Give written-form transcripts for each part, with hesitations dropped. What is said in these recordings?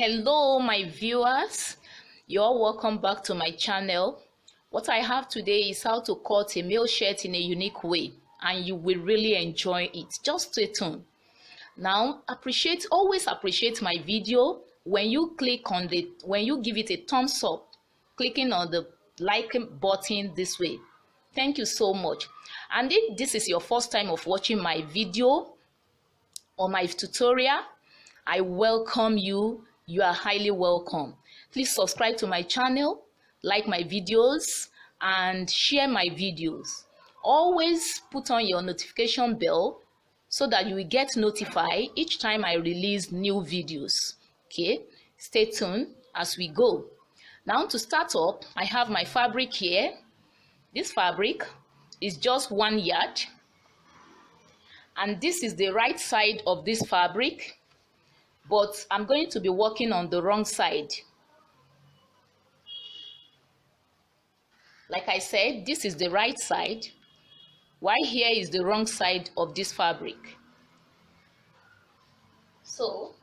Hello my viewers, you're welcome back to my channel. What I have today is how to cut a male shirt in a unique way, and you will really enjoy it. Just stay tuned. Now always appreciate my video when you give it a thumbs up, clicking on the like button this way. Thank you so much. And if this is your first time of watching my video or my tutorial, I welcome you. You are highly welcome. Please subscribe to my channel, like my videos, and share my videos. Always put on your notification bell so that you will get notified each time I release new videos. Okay, stay tuned as we go. Now to start up, I have my fabric here. This fabric is just 1 yard, and this is the right side of this fabric, but I'm going to be working on the wrong side. Like I said, this is the right side, while here is the wrong side of this fabric. So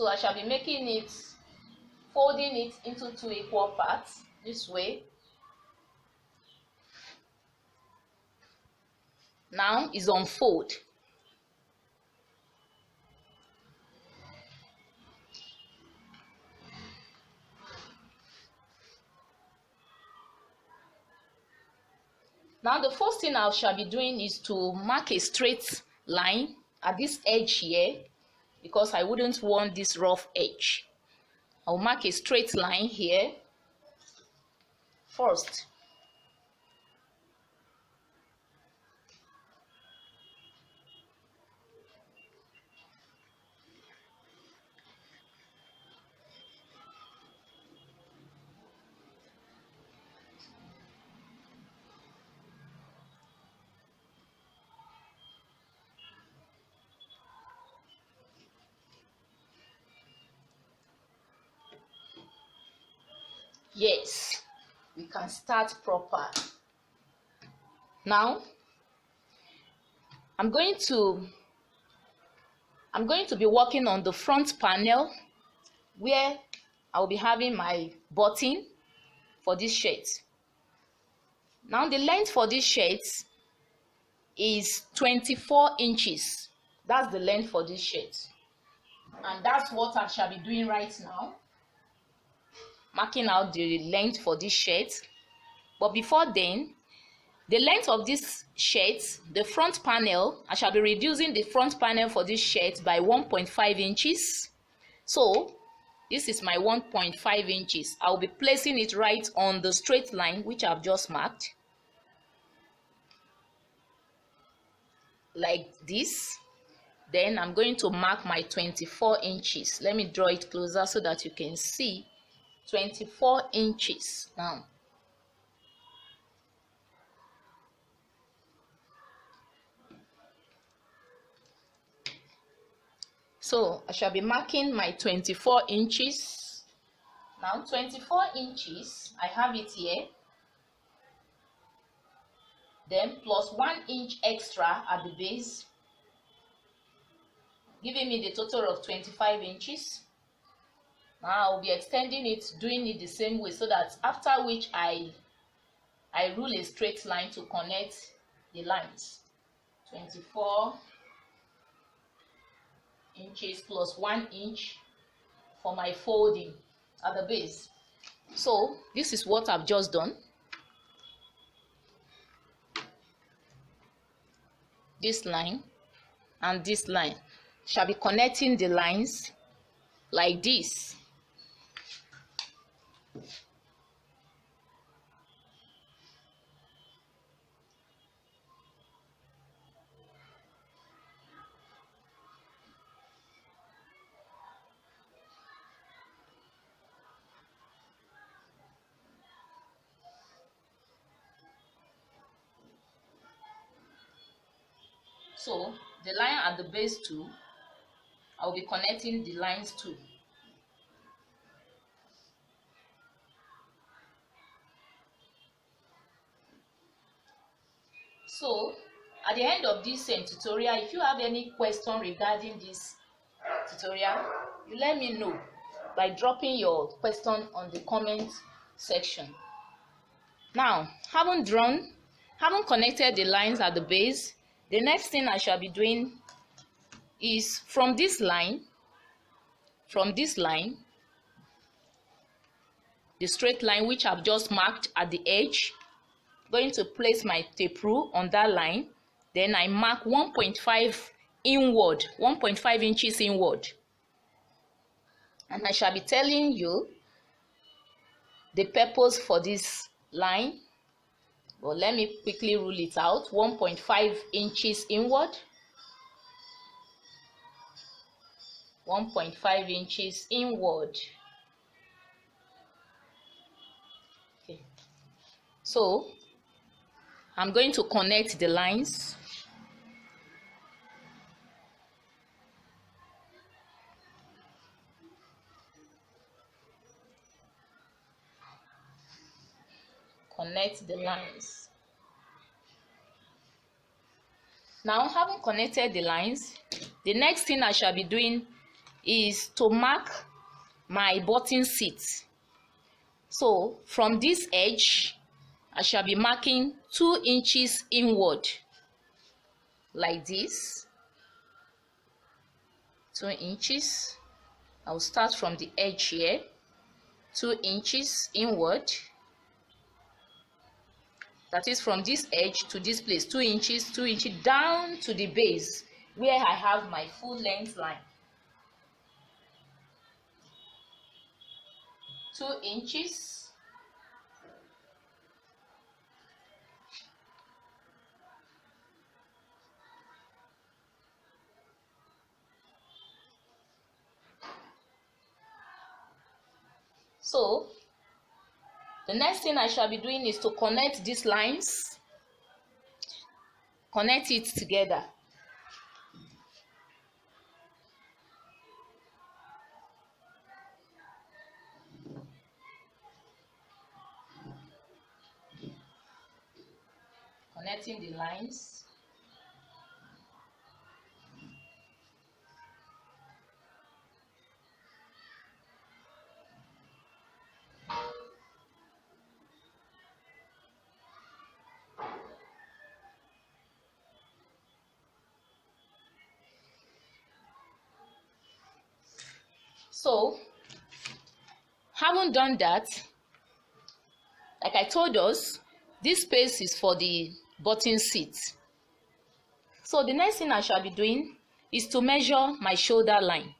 I shall be making it, folding it into 2 equal parts this way. Now is unfold. Now the first thing I shall be doing is to mark a straight line at this edge here, because I wouldn't want this rough edge. I'll mark a straight line here first. Yes, we can start proper. Now I'm going to be working on the front panel where I'll be having my button for this shirt. Now the length for this shirt is 24 inches. That's the length for this shirt, and that's what I shall be doing right now, marking out the length for this shirt. But before then, the length of this shirt, the front panel, I shall be reducing the front panel for this shirt by 1.5 inches. So this is my 1.5 inches. I'll be placing it right on the straight line which I've just marked, like this. Then I'm going to mark my 24 inches. Let me draw it closer so that you can see 24 inches now. So I shall be marking my 24 inches. Now 24 inches, I have it here. Then plus 1 inch extra at the base, giving me the total of 25 inches. Now I'll be extending it, doing it the same way, so that after which I rule a straight line to connect the lines. 24 inches plus 1 inch for my folding at the base. So this is what I've just done. This line and this line shall be connecting the lines like this. So the line at the base too, I'll be connecting the lines too. So at the end of this tutorial, if you have any question regarding this tutorial, you let me know by dropping your question on the comment section. Now, having connected the lines at the base, the next thing I shall be doing is from this line, the straight line which I've just marked at the edge, going to place my tape rule on that line. Then I mark 1.5 inward, 1.5 inches inward. And I shall be telling you the purpose for this line. But let me quickly rule it out. 1.5 inches inward. 1.5 inches inward. Okay. So I'm going to connect the lines. Connect the lines. Now, having connected the lines, the next thing I shall be doing is to mark my button seat. So from this edge, I shall be marking 2 inches inward, like this. 2 inches. I'll start from the edge here. 2 inches inward. That is from this edge to this place, 2 inches, 2 inches down to the base where I have my full length line. 2 inches. So the next thing I shall be doing is to connect these lines, connect it together. Connecting the lines. So, having done that, like I told us, this space is for the button seat. So the next thing I shall be doing is to measure my shoulder line.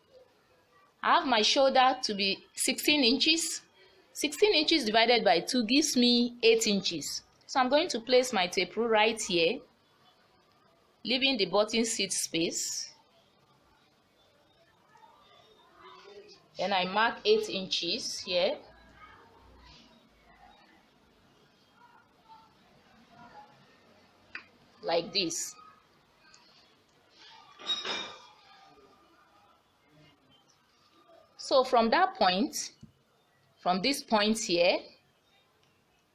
I have my shoulder to be 16 inches. 16 inches divided by 2 gives me 8 inches. So I'm going to place my tape rule right here, leaving the button seat space. Then I mark 8 inches here. Like this. So from that point, from this point here,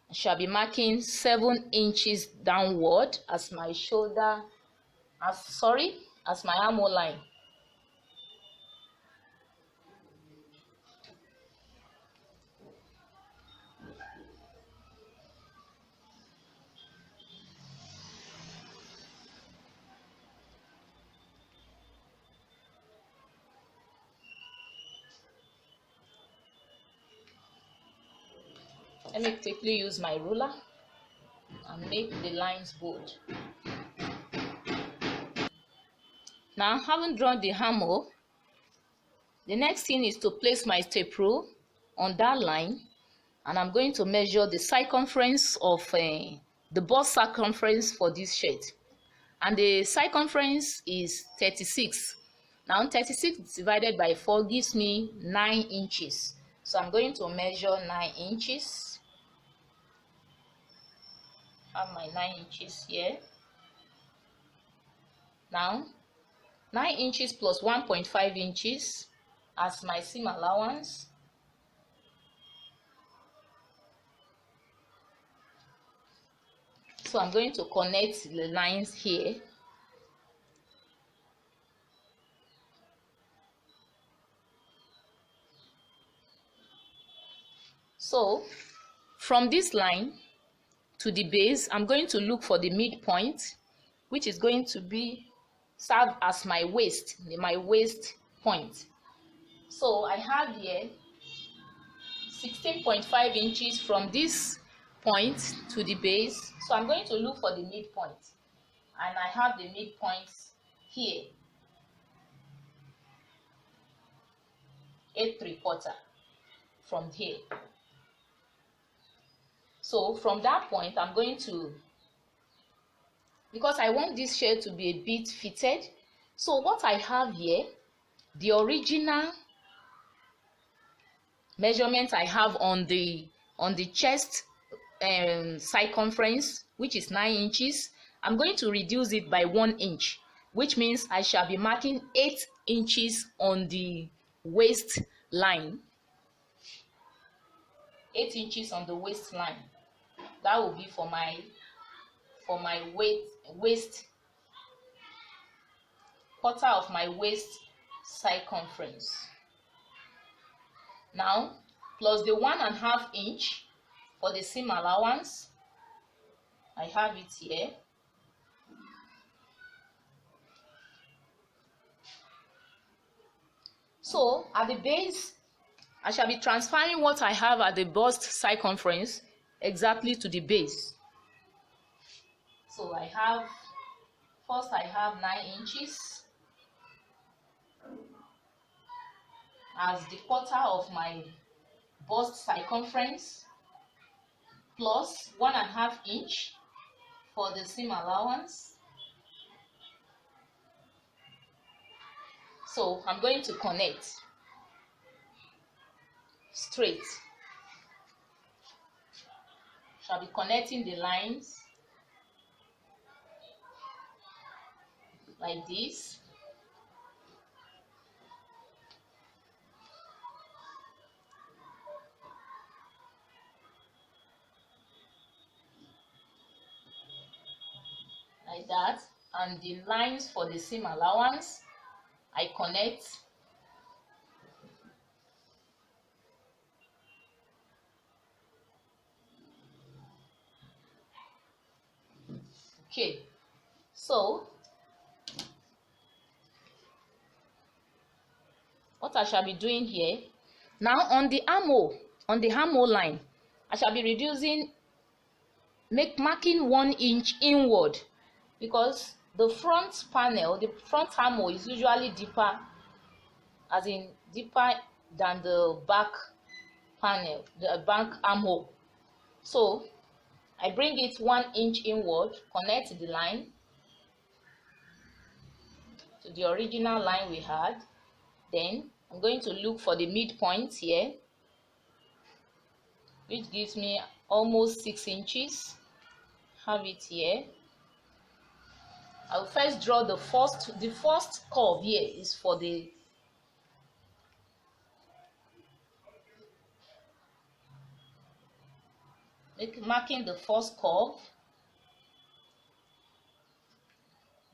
I shall be marking 7 inches downward as my shoulder, as my armhole line. Let me quickly use my ruler and make the lines bold. Now, having drawn the armhole, the next thing is to place my tape rule on that line, and I'm going to measure the circumference of the bust circumference for this shirt. And the circumference is 36. Now 36 divided by 4 gives me 9 inches. So I'm going to measure 9 inches. I have my 9 inches here. Now 9 inches plus 1.5 inches as my seam allowance. So I'm going to connect the lines here. So from this line to the base, I'm going to look for the midpoint, which is going to be serve as my waist point. So I have here 16.5 inches from this point to the base. So I'm going to look for the midpoint, and I have the midpoint here, 8 3/4 from here. So from that point, I'm going to, because I want this shirt to be a bit fitted, so what I have here, the original measurement I have on the chest circumference, which is 9 inches, I'm going to reduce it by 1 inch, which means I shall be marking 8 inches on the waist line. 8 inches on the waistline. That will be for my waist, quarter of my waist circumference. Now, plus the 1.5 inch for the seam allowance, I have it here. So at the base, I shall be transferring what I have at the bust circumference exactly to the base. So I have 9 inches as the quarter of my bust circumference, plus 1.5 inch for the seam allowance. So I'm going to connect straight. Shall be connecting the lines like this. Like that. And the lines for the seam allowance, I connect okay. So what I shall be doing here now, on the armhole line, I shall be reducing, marking 1 inch inward, because the front panel, the front armhole is usually deeper, as in deeper than the back panel, the back armhole. So I bring it 1 inch inward, connect the line to the original line we had. Then I'm going to look for the midpoint here, which gives me almost 6 inches. Have it here. I'll first draw the first curve here is for the marking the first curve.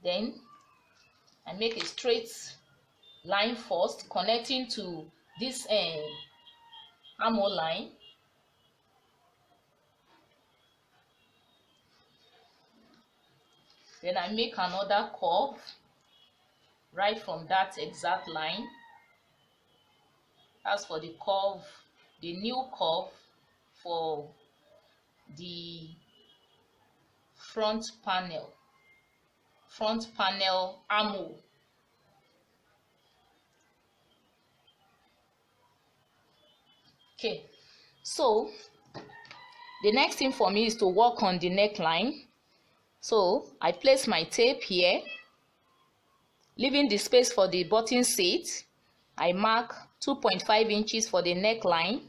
Then I make a straight line first, connecting to this armhole line. Then I make another curve right from that exact line. As for the curve, the new curve for the front panel armhole. Okay, so the next thing for me is to work on the neckline. So I place my tape here, leaving the space for the button seat. I mark 2.5 inches for the neckline.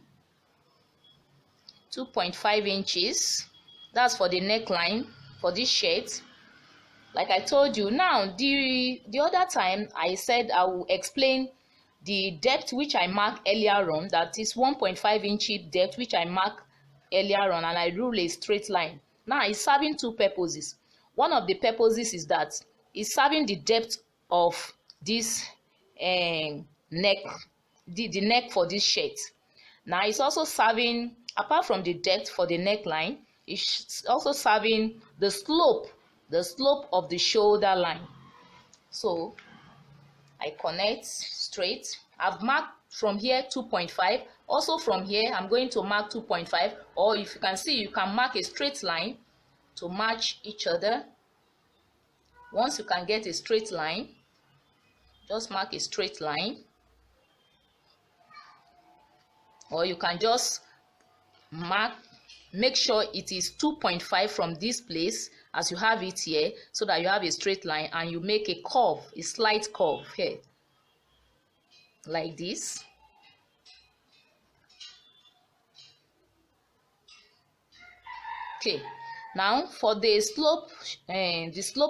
2.5 inches. That's for the neckline for this shirt. Like I told you, now the other time I said I will explain the depth which I marked earlier on. That is 1.5 inch depth which I marked earlier on, and I rule a straight line. Now it's serving two purposes. One of the purposes is that it's serving the depth of this neck, the neck for this shirt. Now it's also serving apart from the depth for the neckline, it's also serving the slope of the shoulder line. So I connect straight. I've marked from here 2.5. Also from here, I'm going to mark 2.5, or if you can see, you can mark a straight line to match each other. Once you can get a straight line, just mark a straight line, or you can just mark, make sure it is 2.5 from this place as you have it here, so that you have a straight line, and you make a curve, a slight curve here like this. Okay, now for the slope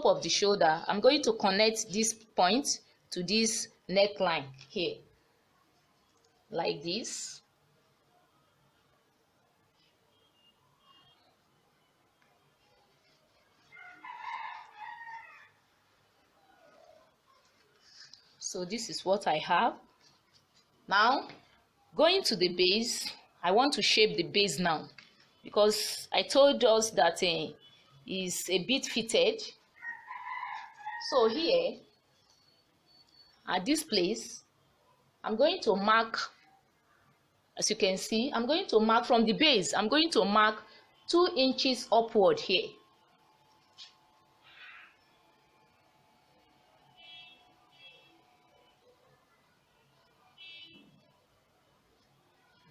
of the shoulder, I'm going to connect this point to this neckline here like this. So this is what I have. Now going to the base, I want to shape the base now, because I told us that is a bit fitted. So here at this place, I'm going to mark, as you can see, I'm going to mark from the base, I'm going to mark 2 inches upward here.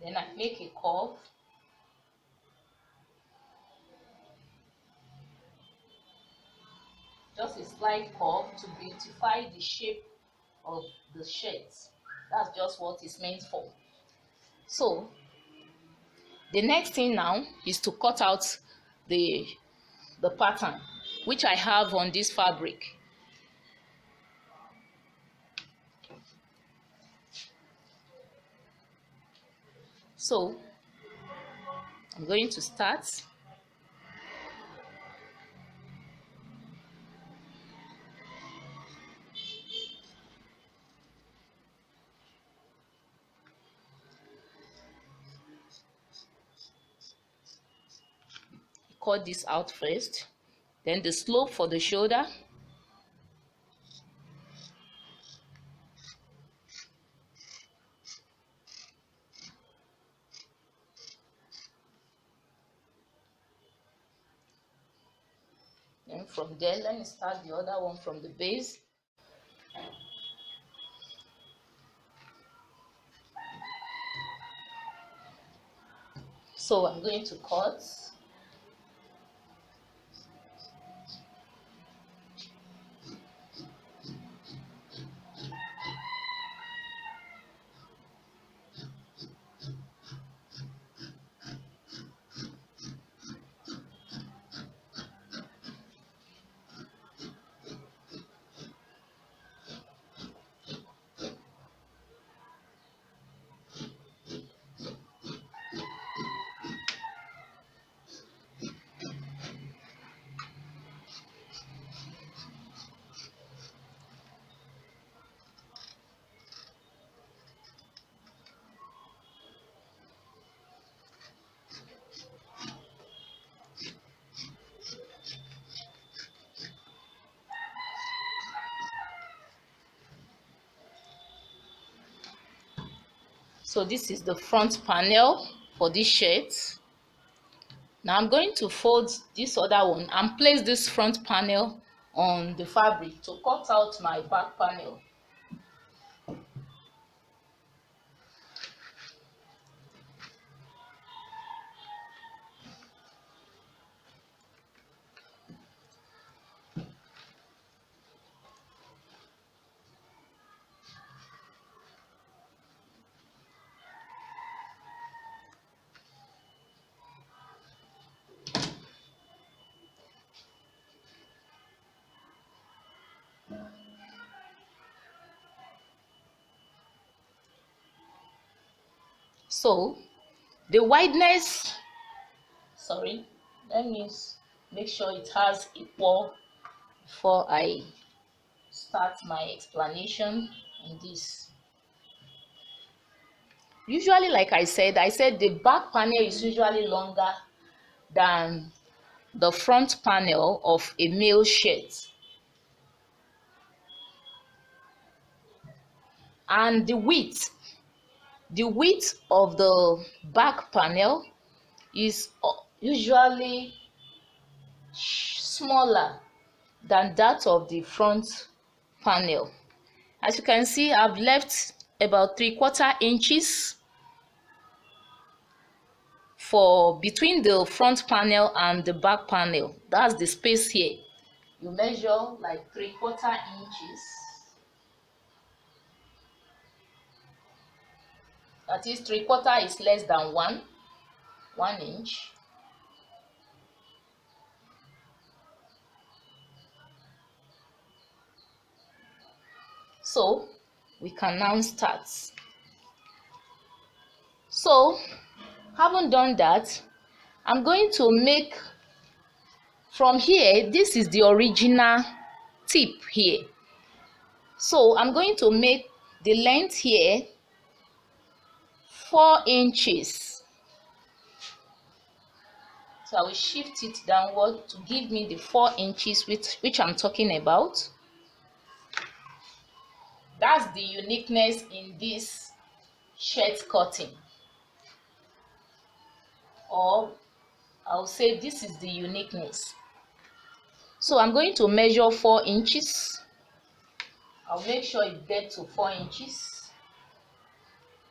Then I make a curve. Just a slight curve to beautify the shape of the shirt. That's just what it's meant for. So the next thing now is to cut out the pattern, which I have on this fabric. So I'm going to start. Cut this out first, then the slope for the shoulder. Then from there, let me start the other one from the base. So I'm going to cut. So this is the front panel for this shirt. Now I'm going to fold this other one and place this front panel on the fabric to cut out my back panel. So the wideness, sorry, let me make sure it has equal before I start my explanation on this. Usually, like I said the back panel is usually longer than the front panel of a male shirt. And the width of the back panel is usually smaller than that of the front panel. As you can see, I've left about 3/4 inches for between the front panel and the back panel. That's the space here. You measure like 3/4 inches. That is 3/4 is less than 1 inch. So we can now start. So having done that, I'm going to make from here, this is the original tip here. So I'm going to make the length here 4 inches. So I will shift it downward to give me the 4 inches which I'm talking about. That's the uniqueness in this shirt cutting, or I'll say this is the uniqueness. So I'm going to measure 4 inches. I'll make sure it gets to 4 inches.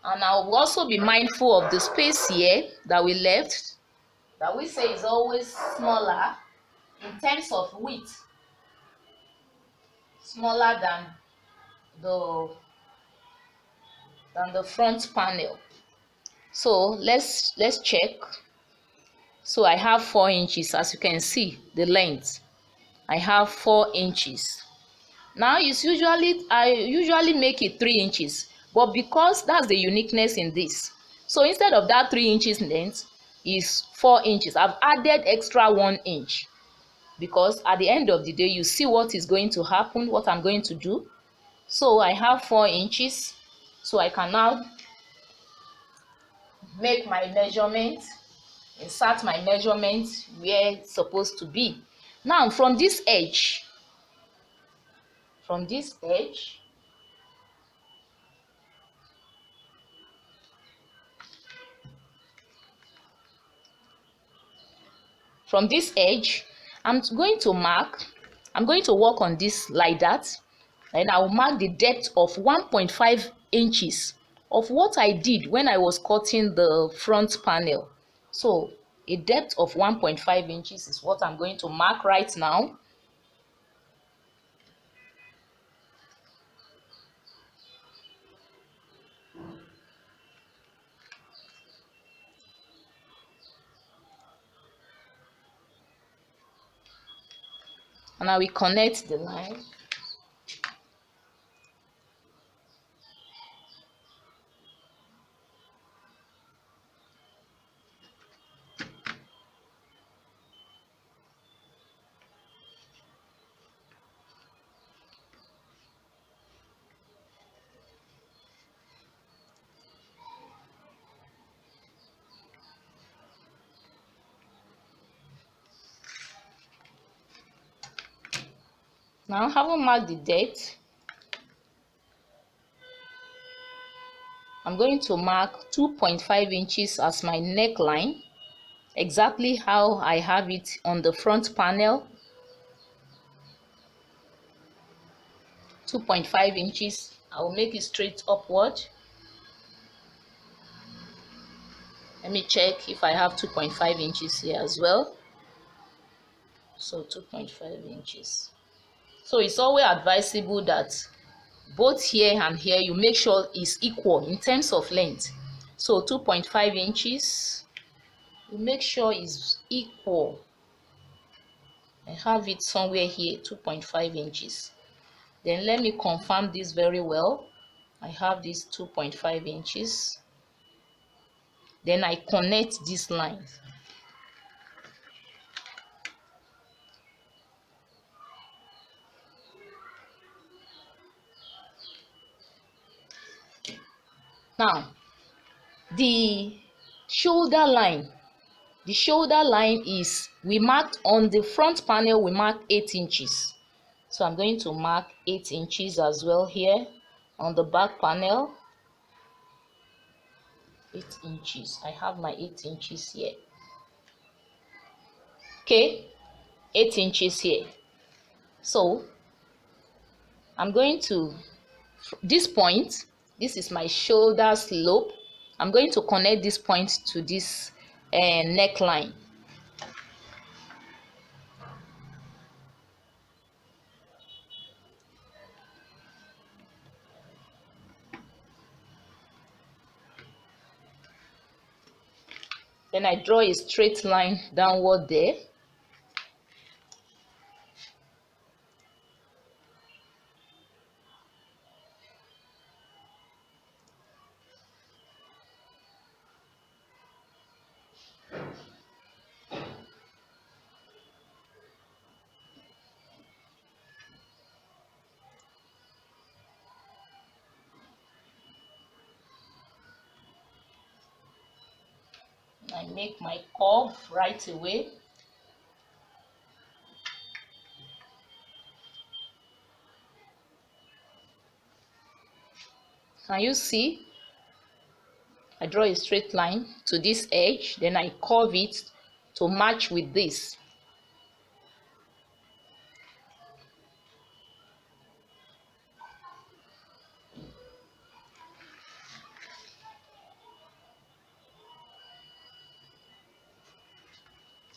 And I'll also be mindful of the space here that we left, that we say is always smaller in terms of width, smaller the than the front panel. So let's check. So I have 4 inches. As you can see, the length, I have 4 inches. Now I usually make it 3 inches, but because that's the uniqueness in this, so instead of that 3 inches length is 4 inches. I've added extra 1 inch because at the end of the day you see what is going to happen, what I'm going to do. So I have 4 inches. So I can now make my measurement, insert my measurement where it's supposed to be. Now from this edge, from this edge from this edge I'm going to work on this like that, and I will mark the depth of 1.5 inches of what I did when I was cutting the front panel. So a depth of 1.5 inches is what I'm going to mark right now. And I will connect the line. Now having marked the depth, I'm going to mark 2.5 inches as my neckline, exactly how I have it on the front panel. 2.5 inches. I will make it straight upward. Let me check if I have 2.5 inches here as well. So 2.5 inches. So it's always advisable that both here and here you make sure it's equal in terms of length. So 2.5 inches, you make sure it's equal. I have it somewhere here, 2.5 inches. Then let me confirm this very well. I have this 2.5 inches. Then I connect this line. Now The shoulder line. The shoulder line is, we marked on the front panel, we marked 8 inches. So I'm going to mark 8 inches as well here on the back panel. 8 inches. I have my 8 inches here. Okay, 8 inches here. So I'm going to, this point, this is my shoulder slope. I'm going to connect this point to this neckline. Then I draw a straight line downward there. I make my curve right away. Can you see? I draw a straight line to this edge, then I curve it to match with this.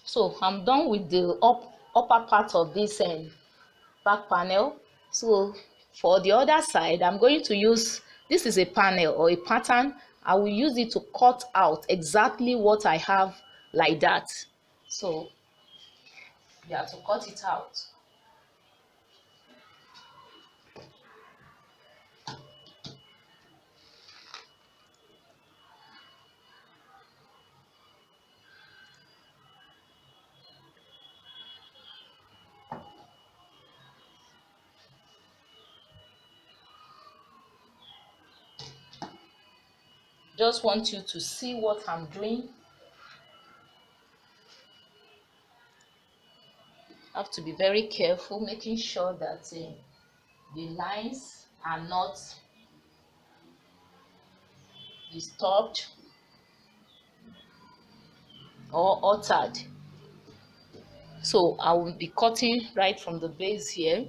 So I'm done with the upper part of this back panel. So for the other side, I'm going to use, this is a panel or a pattern. I will use it to cut out exactly what I have like that. So you have to cut it out. Just want you to see what I'm doing. I have to be very careful, making sure that the lines are not disturbed or altered. So I will be cutting right from the base here.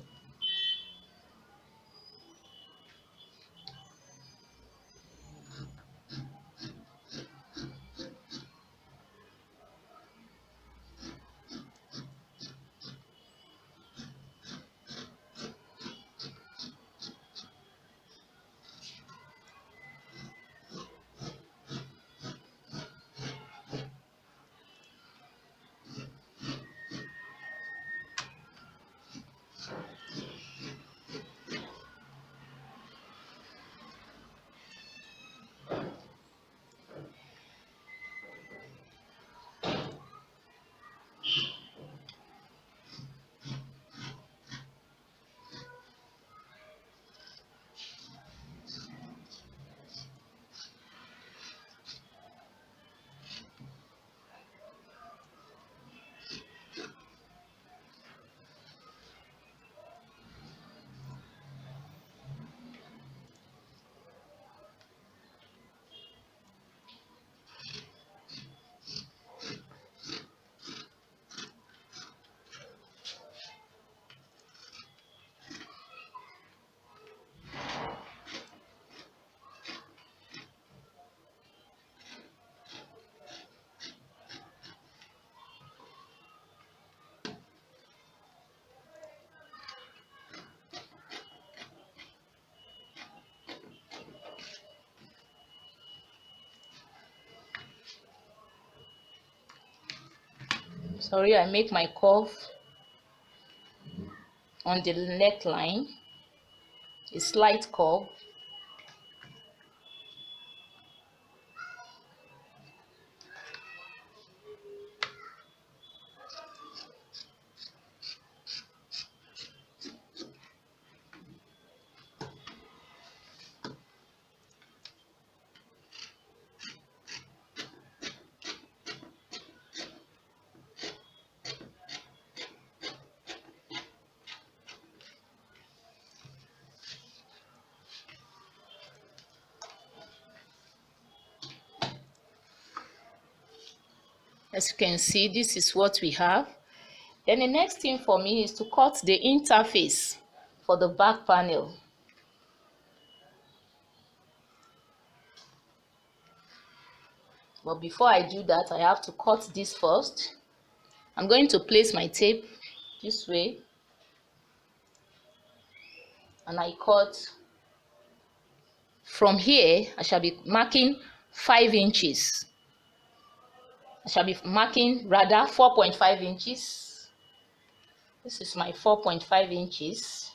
Sorry, I make my curve on the neckline, a slight curve. As you can see, this is what we have. Then the next thing for me is to cut the interface for the back panel. But before I do that, I have to cut this first. I'm going to place my tape this way, and I cut from here. I shall be marking 5 inches. I shall be marking rather 4.5 inches. This is my 4.5 inches.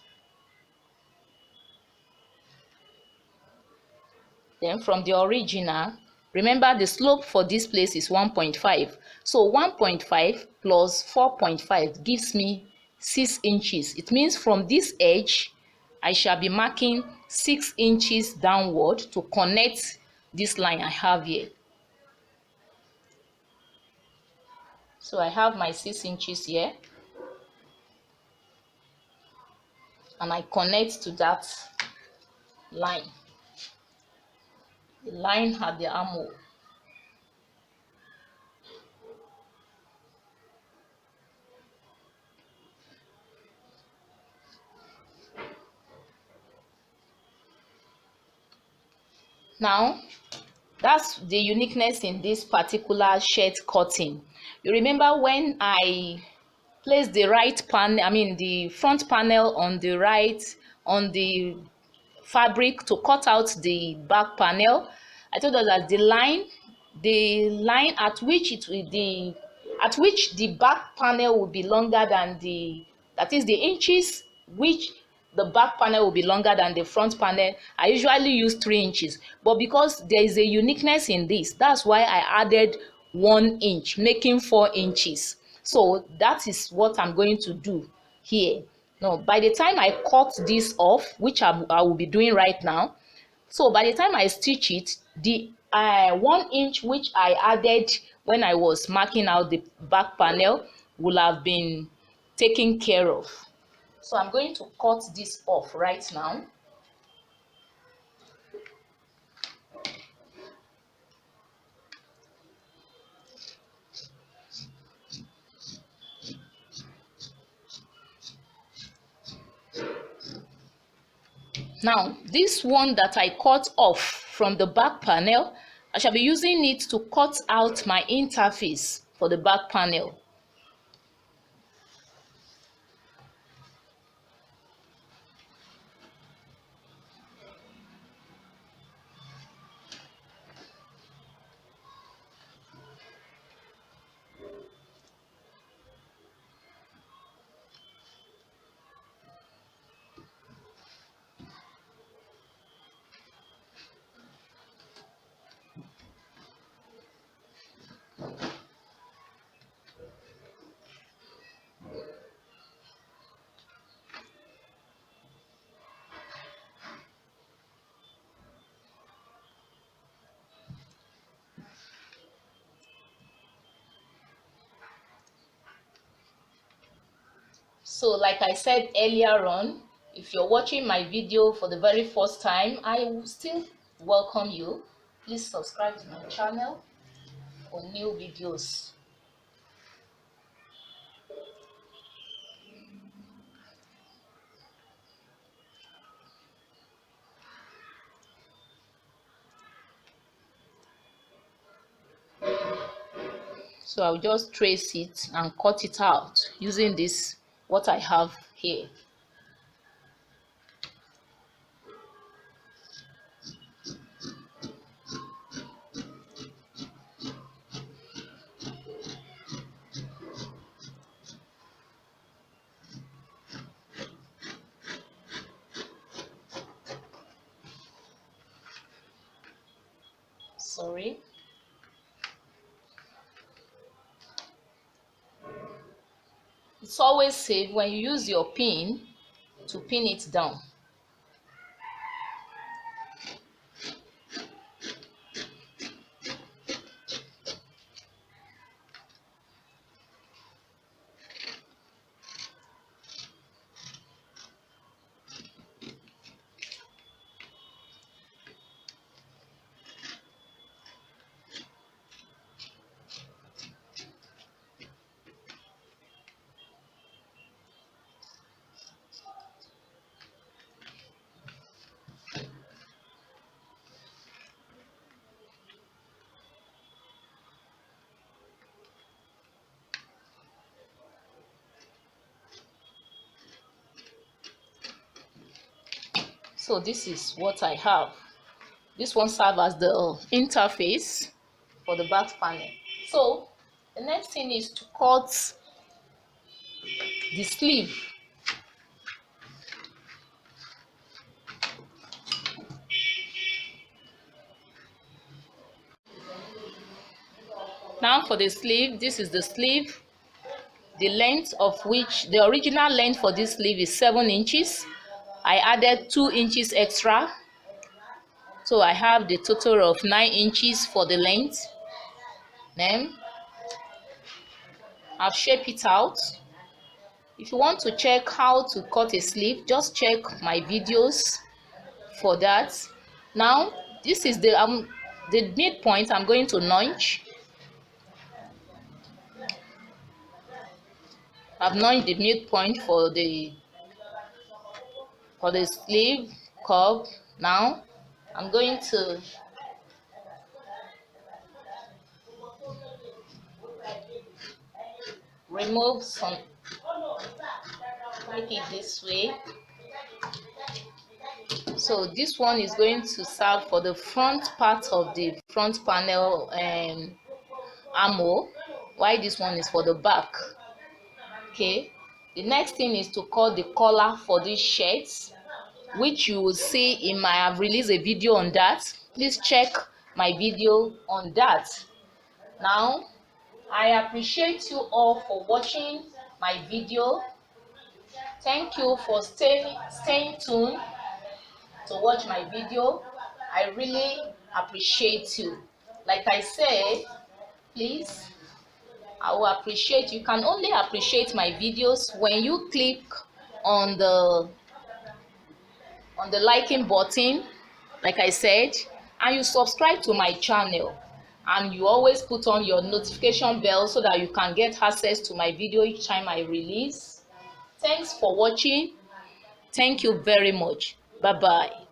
Then from the original, remember the slope for this place is 1.5. So 1.5 plus 4.5 gives me 6 inches. It means from this edge, I shall be marking 6 inches downward to connect this line I have here. So I have my 6 inches here, and I connect to that line, the line at the armhole. Now, that's the uniqueness in this particular shirt cutting. You remember when I placed the the front panel on the right, on the fabric to cut out the back panel, I told us that the line at which the back panel will be longer than that is the inches which the back panel will be longer than the front panel. I usually use 3 inches, but because there is a uniqueness in this, that's why I added 1 inch, making 4 inches. So that is what I'm going to do here. Now, by the time I cut this off, which I will be doing right now, so by the time I stitch it, the 1 inch which I added when I was marking out the back panel will have been taken care of. So I'm going to cut this off right now. Now, this one that I cut off from the back panel, I shall be using it to cut out my interface for the back panel. So like I said earlier on, if you're watching my video for the very first time, I will still welcome you. Please subscribe to my channel for new videos. So I'll just trace it and cut it out using this, what I have here. Sorry. It's always safe when you use your pin to pin it down. So this is what I have. This one serves as the interface for the back panel. So the next thing is to cut the sleeve. Now for the sleeve, this is the sleeve, the length of which the original length for this sleeve is 7 inches. I added 2 inches extra, so I have the total of 9 inches for the length. Then I've shaped it out. If you want to check how to cut a sleeve, just check my videos for that. Now this is the midpoint I'm going to notch. I've notched the midpoint for the sleeve curve. Now I'm going to remove some, make it this way. So this one is going to serve for the front part of the front panel armor, while this one is for the back. Okay, the next thing is to cut the collar for these shirts, which you will see in my, I've released a video on that. Please check my video on that. Now I appreciate you all for watching my video. Thank you for staying tuned to watch my video. I really appreciate you. Like I said, please, I will appreciate, you can only appreciate my videos when you click on the liking button, like I said, and you subscribe to my channel, and you always put on your notification bell so that you can get access to my video each time I release. Thanks for watching. Thank you very much. Bye bye.